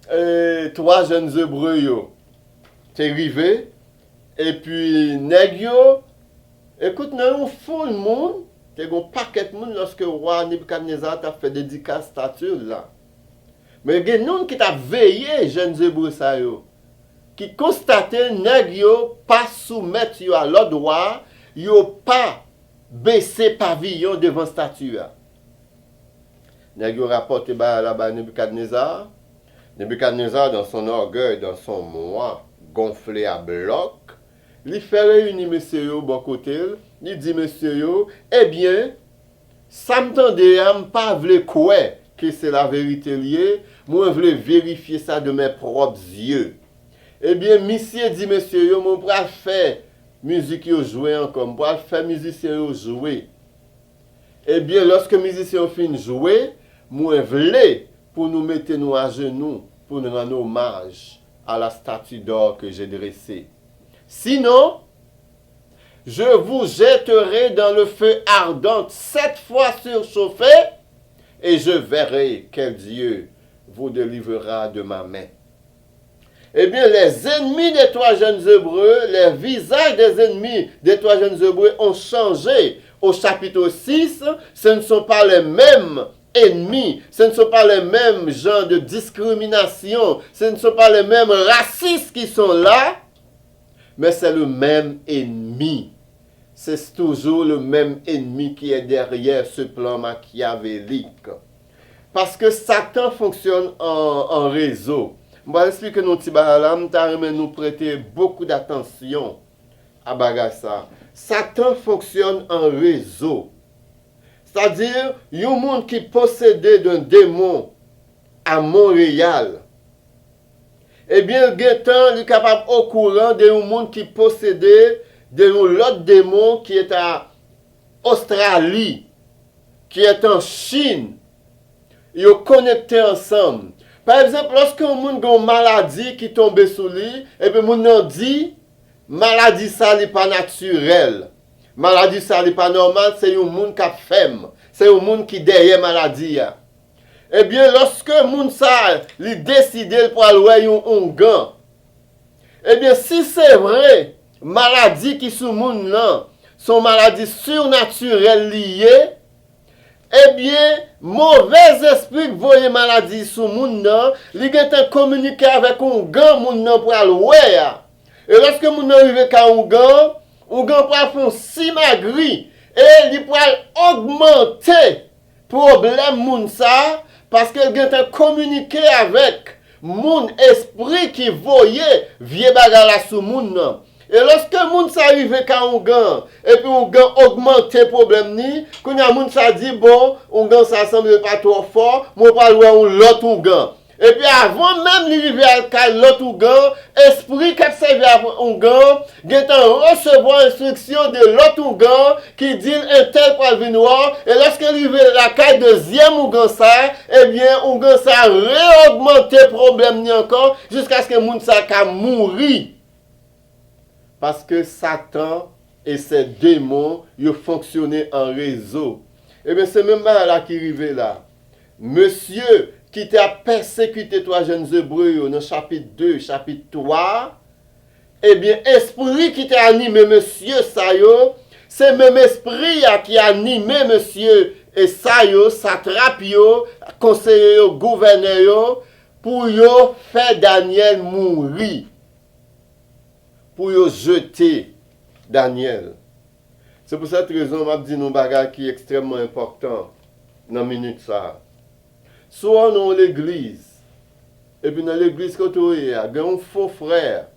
3 jeunes Hébreux t'es arrivé, et puis nègre, écoute, nous fou le monde, t'es un paquet de monde lorsque le roi Nebuchadnezzar t'a fait dédicace statue là. Mais il y a des gens qui t'a veillé, jeunes Hébreux ça qui constatent nègre pas soumettre à l'ordre roi, yo pas baisser pavillon devant statue. Nèg yo rapporté là-bas Nebuchadnezzar. Nebuchadnezzar, dans son orgueil, dans son moi, gonflé à bloc, il fait réunir monsieur yo bon côté, il dit monsieur yo, eh bien, ça me tendait à pas vle quoi que c'est la vérité liée, moi vle vérifier ça de mes propres yeux. Eh bien, monsieur dit monsieur yo, mon pral faire musique yo jouer encore, mon pral faire musicien yo jouer. Eh bien, lorsque musicien fin jouer, moi vle pour nous mettre nous à genoux, pour nous rendre hommage à la statue d'or que j'ai dressée. Sinon, je vous jetterai dans le feu ardent 7 fois surchauffé, et je verrai quel Dieu vous délivrera de ma main. Eh bien, les ennemis des 3 jeunes Hébreux, les visages des ennemis des 3 jeunes Hébreux ont changé. Au chapitre 6, ce ne sont pas les mêmes ennemis, ce ne sont pas les mêmes genres de discrimination, ce ne sont pas les mêmes racistes qui sont là, mais c'est le même ennemi. C'est toujours le même ennemi qui est derrière ce plan machiavélique. Parce que Satan fonctionne en réseau. Je vais expliquer nous petit balam, nous prêter beaucoup d'attention à bagassa. Satan fonctionne en réseau. C'est-à-dire, il y a un monde qui possédait d'un démon à Montréal. Eh bien, il est capable au courant de un monde qui possédait de l'autre démon qui est à Australie, qui est en Chine. Ils sont connectés ensemble. Par exemple, lorsqu'un monde a une maladie qui tombe sous lui, et puis on dit, maladie ça n'est pas naturelle. Maladie ça n'est pas normale, c'est un monde qui a femme. C'est un monde qui derrière maladie. Eh bien, lorsque un monde ça, il décide pour aller un gant, eh bien, si c'est vrai, maladie qui sous monde là, sont maladies surnaturelles liées, eh bien, mauvais esprit qui voyait maladie sous monde là, il est communiqué avec un gant monde là pour aller. Et lorsque moun arrive à un gant pour faire simagri et il pour augmenter problème moun ça parce que il a communiqué avec moun esprit qui voyait vieux bagarre là sous moun. Et lorsque moun ça arrive à un gant et puis un gant augmenter problème ni, quand y a moun ça dit bon, un gant ça semble pas trop fort, moi pas loin un l'autre gant. Et puis avant même d'arriver à l'autre gant, esprit qui servi à un gant, il recevoir instruction de l'autre gant qui dit un tel pour le noir. Et lorsqu'il arrive à la caille deuxième gant ça, eh bien, un gant ça réaugmenté problème encore jusqu'à ce que moun ça ka mourir. Parce que Satan et ses démons, ils fonctionnaient en réseau. Eh bien, c'est même là qui arrive là. Monsieur qui t'a persécuté 3 jeunes Hébreux dans chapitre 2, chapitre 3, eh bien, esprit qui t'a animé monsieur Sayo, c'est même esprit qui a animé monsieur et Sayo, satrape yo, conseiller yo, gouverneur yo, pour yo faire Daniel mourir. Pour yo jeter Daniel. C'est pour cette raison que je dis un bagage qui est extrêmement important dans la minute ça. Soit dans l'église, et puis dans l'église que tu es, il y a un faux frère,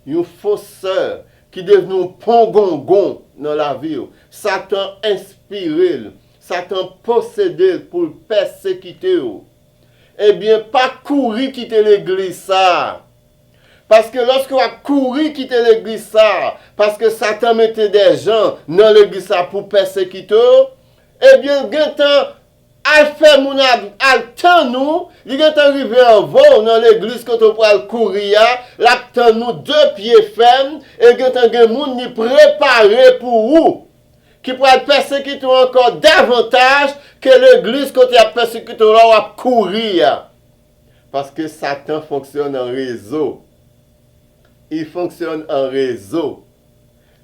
une fausse sœur qui devient un pongongon dans la vie. Satan inspiré, Satan possédé pour le persécuter. Eh bien, pas courir quitter l'église ça. Parce que lorsque vous courir quitter l'église ça, parce que Satan mettait des gens dans l'église ça pour persécuter, eh bien, al fait mon al temps nous, il est arrivé en vol dans l'église quand on peut courir, là temps nous 2 pieds fermes et il moun ni préparé pour vous qui pourrait persécuter encore davantage que l'église quand il a persécuté là à courir. Parce que Satan fonctionne en réseau. Il fonctionne en réseau.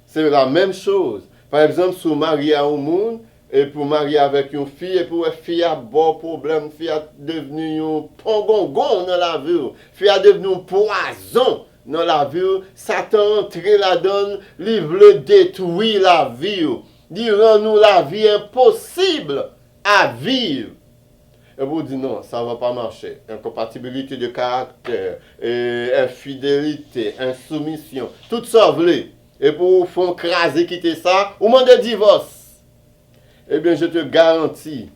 C'est la même chose. Par exemple, si vous mariez un monde, et pour marier avec une fille, et pour une fille a bon problème, fille a devenu un pongongon dans la vie, fille a devenu un poison dans la vie, Satan entre là-dedans, il veut détruire la vie. il rend nous la vie impossible à vivre. Et vous dites non, ça ne va pas marcher. Incompatibilité de caractère, infidélité, insoumission, tout ça, vous voulez. Et pour vous craser, quitter ça, ou demandez divorce. Eh bien, je te garantis,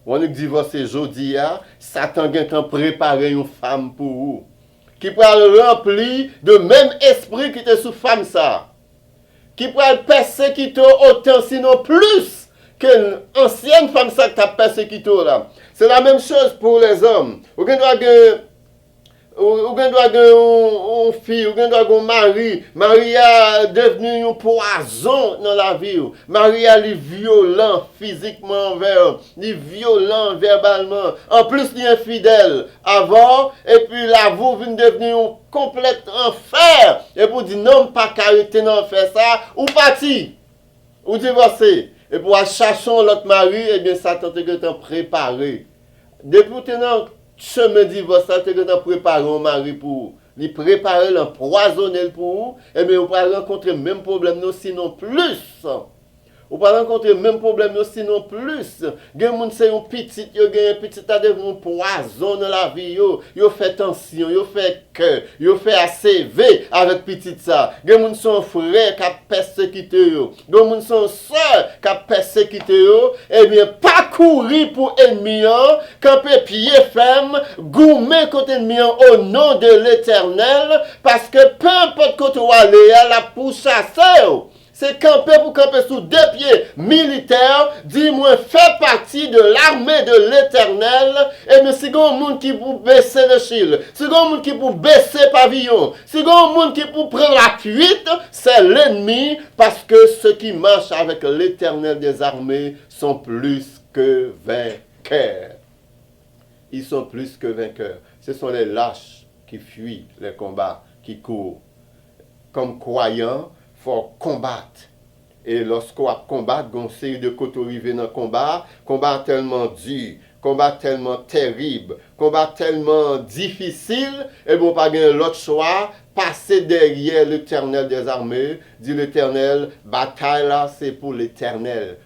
on est divorcé aujourd'hui, Satan a préparé une femme pour vous, qui pourra le remplir de même esprit qui était sous femme ça, qui pourra le persécuter autant, sinon plus, que l'ancienne femme ça qui t'a persécuté là. C'est la même chose pour les hommes. Ou doit une fille, ou doit un mari. Marie a devenu un poison dans la vie. Marie a est violent physiquement envers, il est violent verbalement. En plus, il est infidèle avant, et puis la vous vient devenir un complet enfer. Et pour dire non, pas carité non faire ça, ou parti, ou divorcer. Et pour chercher l'autre mari, eh bien, ça tente que t'en préparer. Depuis maintenant, chemin divorce, ça tente que t'en préparer un mari pour lui préparer, l'empoisonner pour, eh bien, vous pouvez rencontrer le même problème, non, sinon plus. Vous pouvez rencontrer le même problème, non, sinon plus. Il y a des gens qui sont petits, il y a des petits qui ont poison dans la vie, ils fait tension, ils fait cœur, ils fait ACV avec petit ça. Il y a des gens qui sont frères qui ont persécuté, il y a des gens qui sont sœurs qui ont persécuté, eh bien, pas courir pour ennemi, camper pied ferme, goumer contre ennemi au nom de l'Éternel, parce que peu importe quand tu vas aller, la pour chasser. C'est camper pour camper sous deux pieds militaires, dis-moi, fait partie de l'armée de l'Éternel, et mais c'est un monde qui pour baisser le shield, c'est un monde qui pour baisser pavillon, c'est un monde qui pour prendre la fuite, c'est l'ennemi, parce que ceux qui marchent avec l'Éternel des armées sont plus que vainqueurs. Ils sont plus que vainqueurs. Ce sont les lâches qui fuient les combats, qui courent. Comme croyants, il faut combattre. Et lorsqu'on combat, on a une série de côtés arrivés dans le combat tellement dur, combat tellement terrible, combat tellement difficile, et bon, pas bien l'autre choix, passer derrière l'Éternel des armées, dit l'Éternel, bataille là, c'est pour l'Éternel.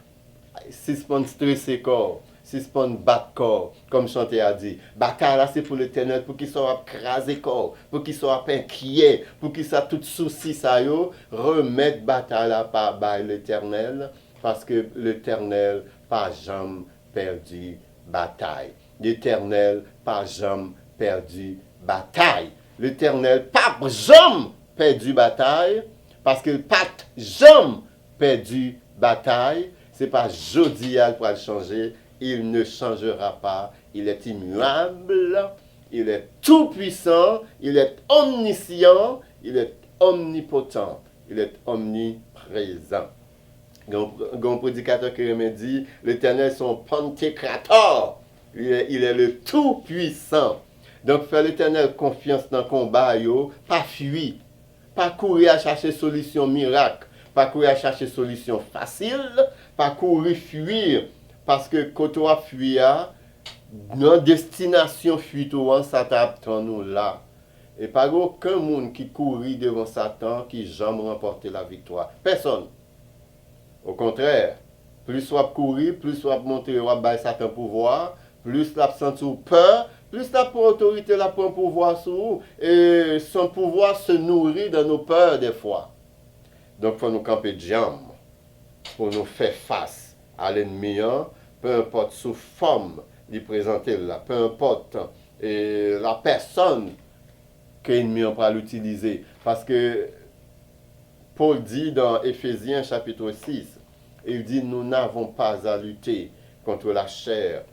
Si c'est pas stresser corps. Si c'est pas un battre corps, comme Chanté a dit. Bataille là, c'est pour l'Éternel, pour qu'il soit crasé corps, pour qu'il soit inquiet, pour qu'il soit tout souci ça yo, remettre bataille là par l'Éternel, parce que l'Éternel pas jamais perdu bataille. L'Éternel pas jamais perdu bataille. L'Éternel pas jamais perdu bataille, parce que pas jamais perdu bataille. C'est pas jodi pour le changer. Il ne changera pas. Il est immuable. Il est tout puissant. Il est omniscient. Il est omnipotent. Il est omniprésent. Un prédicateur qui me dit, l'Éternel est son pantocrator. Il est le tout puissant. Donc, faire l'Éternel confiance dans le combat, pas fuir. Pas courir à chercher solution miracle. Pas courir à chercher solution facile. Pas courir fuir. Parce que quand on a fui, notre destination fuite, ça t'attend nous là. Et pas aucun monde qui courit devant Satan qui jamais remporté la victoire. Personne. Au contraire, plus soit courir, plus soit monter ou bailler Satan pouvoir, plus la sentir peur, plus la pour autorité la prend pouvoir sur nous. Et son pouvoir se nourrit dans nos peurs des fois. Donc il faut nous camper de jambes pour nous faire face à l'ennemi, peu importe sous forme de présenter là, peu importe la personne que l'ennemi va l'utiliser. Parce que Paul dit dans Éphésiens chapitre 6, il dit nous n'avons pas à lutter contre la chair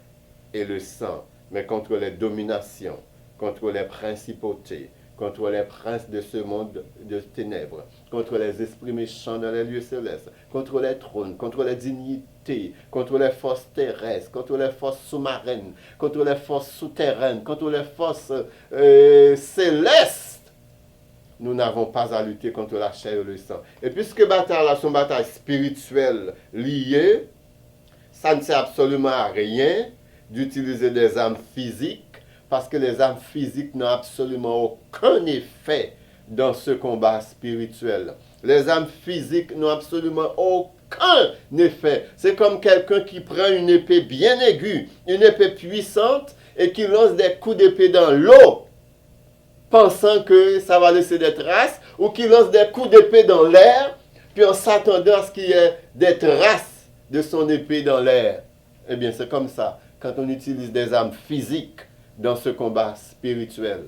et le sang, mais contre les dominations, contre les principautés, contre les princes de ce monde de ténèbres, contre les esprits méchants dans les lieux célestes, contre les trônes, contre les dignités, contre les forces terrestres, contre les forces sous-marines, contre les forces souterraines, contre les forces célestes. Nous n'avons pas à lutter contre la chair et le sang. Et puisque bataille là sont batailles spirituelles liées, ça ne sert absolument à rien d'utiliser des armes physiques, parce que les armes physiques n'ont absolument aucun effet dans ce combat spirituel. Les armes physiques n'ont absolument aucun aucun effet. C'est comme quelqu'un qui prend une épée bien aiguë, une épée puissante, et qui lance des coups d'épée dans l'eau, pensant que ça va laisser des traces, ou qui lance des coups d'épée dans l'air, puis en s'attendant à ce qu'il y ait des traces de son épée dans l'air. Eh bien, c'est comme ça, quand on utilise des armes physiques dans ce combat spirituel.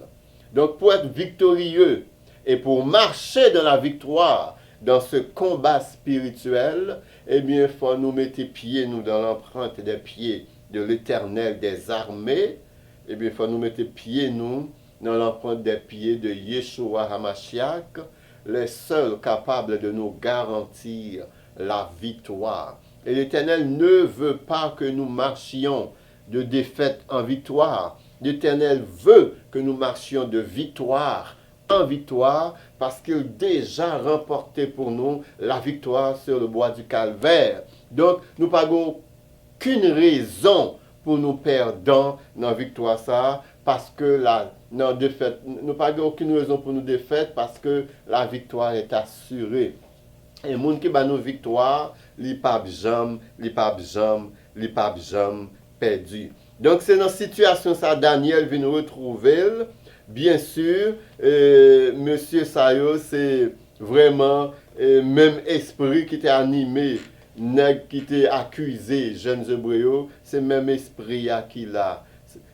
Donc, pour être victorieux et pour marcher dans la victoire, dans ce combat spirituel, eh bien, il faut nous mettre pieds, nous, dans l'empreinte des pieds de l'Éternel des armées. Eh bien, il faut nous mettre pieds, nous, dans l'empreinte des pieds de Yeshua HaMashiach, les seuls capables de nous garantir la victoire. Et l'Éternel ne veut pas que nous marchions de défaite en victoire. L'Éternel veut que nous marchions de victoire en victoire parce qu'il a déjà remporté pour nous la victoire sur le bois du calvaire. Donc, nous n'avons aucune raison pour nous perdre dans la victoire ça parce que la défaite, nous n'avons aucune raison pour nous défaite parce que la victoire est assurée. Et les gens qui ont nos victoires, ils ne sont jamais perdus. Donc, c'est dans cette situation ça Daniel vient nous retrouver. Bien sûr, Monsieur Sayo, c'est vraiment même esprit qui était animé, qui était accusé, jeunes Hébreux, c'est même esprit qui l'a.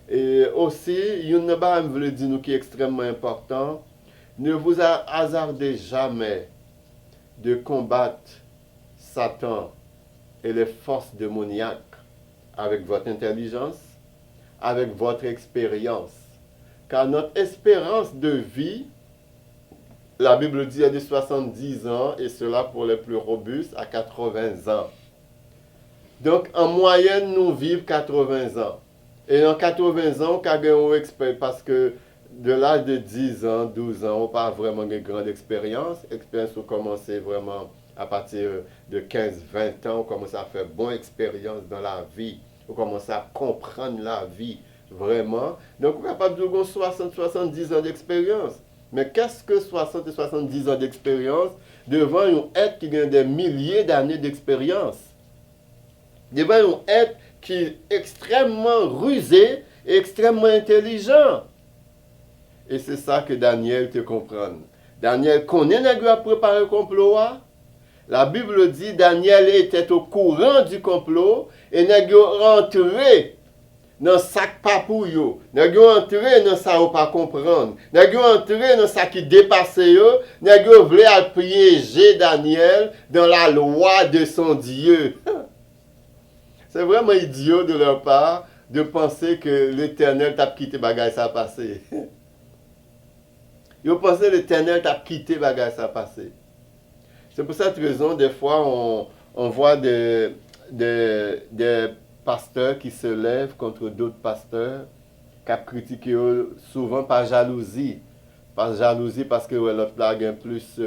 Et aussi, il y a une chose que je dire qui est extrêmement important. Ne vous hasardez jamais de combattre Satan et les forces démoniaques avec votre intelligence, avec votre expérience. Car notre espérance de vie, la Bible dit, est de 70 ans, et cela pour les plus robustes à 80 ans. Donc, en moyenne, nous vivons 80 ans. Et en 80 ans, on a une expérience, parce que de l'âge de 10 ans, 12 ans, on n'a pas vraiment de grande expérience. L'expérience a commencé vraiment à partir de 15-20 ans, on commence à faire bonne expérience dans la vie. On commence à comprendre la vie. Vraiment. Donc, on est capable de avoir 60-70 ans d'expérience. Mais qu'est-ce que 60 et 70 ans d'expérience devant un être qui a des milliers d'années d'expérience? Devant un être qui est extrêmement rusé et extrêmement intelligent. Et c'est ça que Daniel te comprend. Daniel connaît qu'il a préparé le complot. La Bible dit Daniel était au courant du complot et n'a rentré dans sac papouyo, n'a entré dans ça ou pas comprendre, n'a entré dans ça qui dépassait yo, n'a voulu piéger Daniel dans la loi de son Dieu. C'est vraiment idiot de leur part de penser que l'Éternel t'a quitté bagaille ça passé. Ils pensaient que l'Éternel t'a quitté bagaille ça passé. C'est pour cette raison des fois on voit des pasteurs qui se lèvent contre d'autres pasteurs, qui critiquent souvent par jalousie. Par jalousie parce que l'autre a plus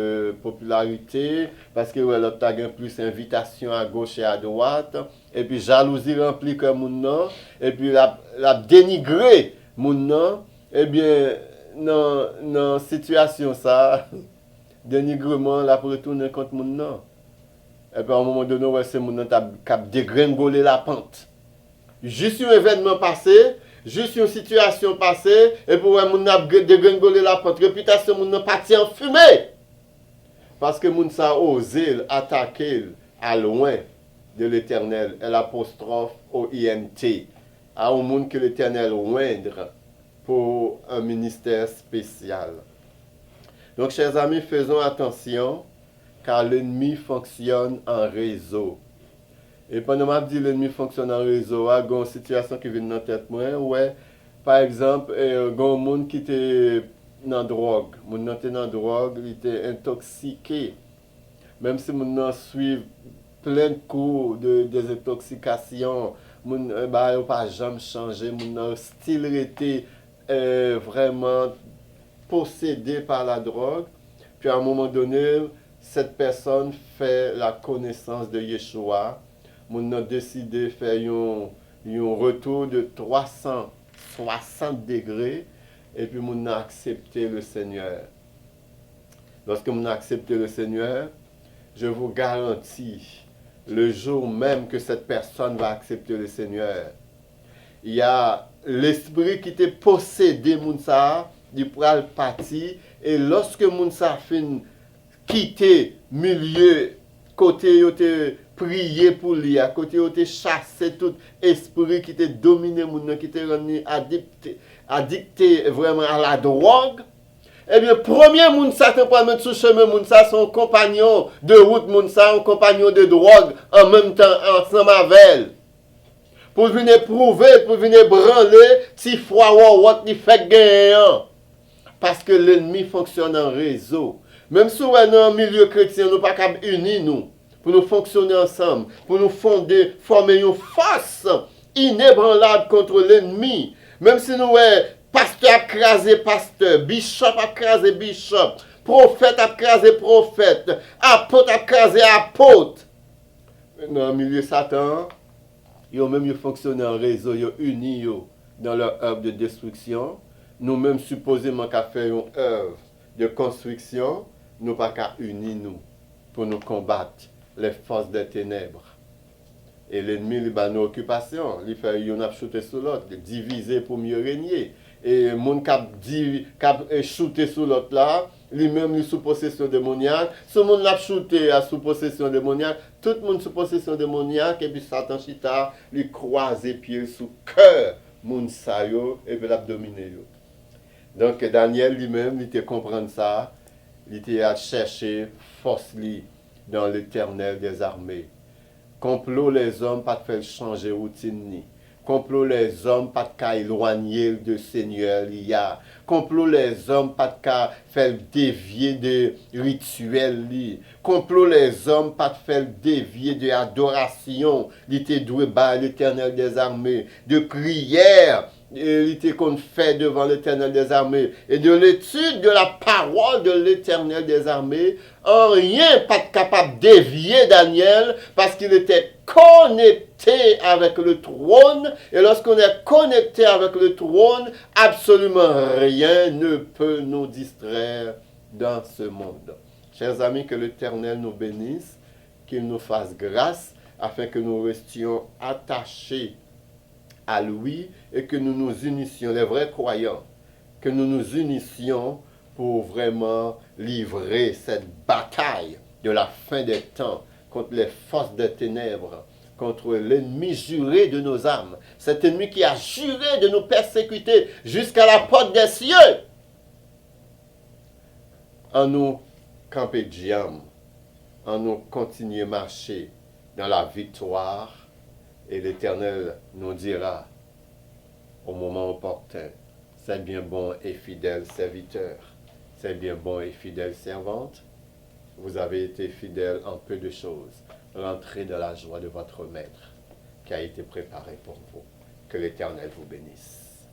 popularité, parce que l'autre a plus invitation à gauche et à droite, et puis jalousie remplit comme mon nom, et puis la dénigrer mon nom, eh bien, dans situation ça, dénigrement la retourner contre mon nom. Et puis à un moment donné, c'est mon nom qui a dégringolé la pente. Juste un événement passé, juste une situation passée, et puis mon a dégringolé la pente. Réputation mon nom parti en fumée. Parce que mon a osé attaquer à loin de l'Éternel, l'apostrophe O-I-N-T, à un monde que l'Éternel oindre pour un ministère spécial. Donc, chers amis, faisons attention, car l'ennemi fonctionne en réseau. Et pendant que je dis l'ennemi fonctionne en réseau, il y a une situation qui vient dans la tête. Ouais, par exemple, il y a un monde qui était dans la drogue. Le monde était dans la drogue, il était intoxiqué. Même si le monde suit plein de cours de désintoxication, le monde n'a pas jamais changé, le style était vraiment possédé par la drogue. Puis à un moment donné, cette personne fait la connaissance de Yeshua. On a décidé de faire un retour de 360 degrés et puis on a accepté le Seigneur. Lorsque on a accepté le Seigneur, je vous garantis le jour même que cette personne va accepter le Seigneur. Il y a l'esprit qui t'a possédé, Mounsa, du pral parti, et lorsque Mounsa fin quitter milieu, côté où te prié pour lui, à côté où te chassé tout esprit qui t'a dominé, qui t'a rendu addicté vraiment à la drogue, eh bien, premier Mounsa te prend mettre sous chemin Mounsa, son compagnon de route Mounsa, un compagnon de drogue, en même temps, ensemble avec elle. Pour venir prouver, pour venir branler, si foi ou autre, il fait gagnant. Parce que l'ennemi fonctionne en réseau. Même si on est dans un milieu chrétien, nous ne sommes pas unis, nous, pour nous fonctionner ensemble, pour nous former une force inébranlable contre l'ennemi. Même si nous sommes pasteur a crasé pasteur, bishop a crasé bishop, prophète a crasé prophète, apôtre a crasé apôtre. Dans le milieu Satan, ils ont même fonctionné en réseau, ils ont unis dans leur œuvre de destruction. Nous-mêmes, supposément qu'à faire une œuvre de construction, nous pas qu'à unir nous pour nous combattre les forces des ténèbres. Et l'ennemi, il a une occupation, il fait une shooter sur l'autre, diviser pour mieux régner. Et le monde qui a shooté sur l'autre là, lui-même, il est sous possession démoniaque. Ce monde l'a shooté à sous possession démoniaque, tout le monde sous possession démoniaque, et puis Satan chita, lui croise les pieds sous cœur, moun sa yo, et puis l'a dominé yo. Donc Daniel lui-même, il était comprendre ça, il était à chercher force li dans l'Éternel des armées. Complot les hommes pas de faire changer routine ni. Complot les hommes pas de éloigner de Seigneur il y a. Complot les hommes pas de faire dévier de rituels li. Complot les hommes pas de faire dévier de adoration. Il était doué par l'Éternel des armées, de prière. Il était qu'on fait devant l'Éternel des armées et de l'étude de la parole de l'Éternel des armées, en rien pas capable de dévier Daniel parce qu'il était connecté avec le trône, et lorsqu'on est connecté avec le trône, absolument rien ne peut nous distraire dans ce monde. Chers amis, que l'Éternel nous bénisse, qu'il nous fasse grâce afin que nous restions attachés à lui et que nous nous unissions, les vrais croyants, que nous nous unissions pour vraiment livrer cette bataille de la fin des temps contre les forces des ténèbres, contre l'ennemi juré de nos âmes, cet ennemi qui a juré de nous persécuter jusqu'à la porte des cieux. En nous camper diam, en nous continuer à marcher dans la victoire, et l'Éternel nous dira au moment opportun, c'est bien bon et fidèle serviteur, c'est bien bon et fidèle servante, vous avez été fidèle en peu de choses, rentrez dans la joie de votre maître qui a été préparé pour vous. Que l'Éternel vous bénisse.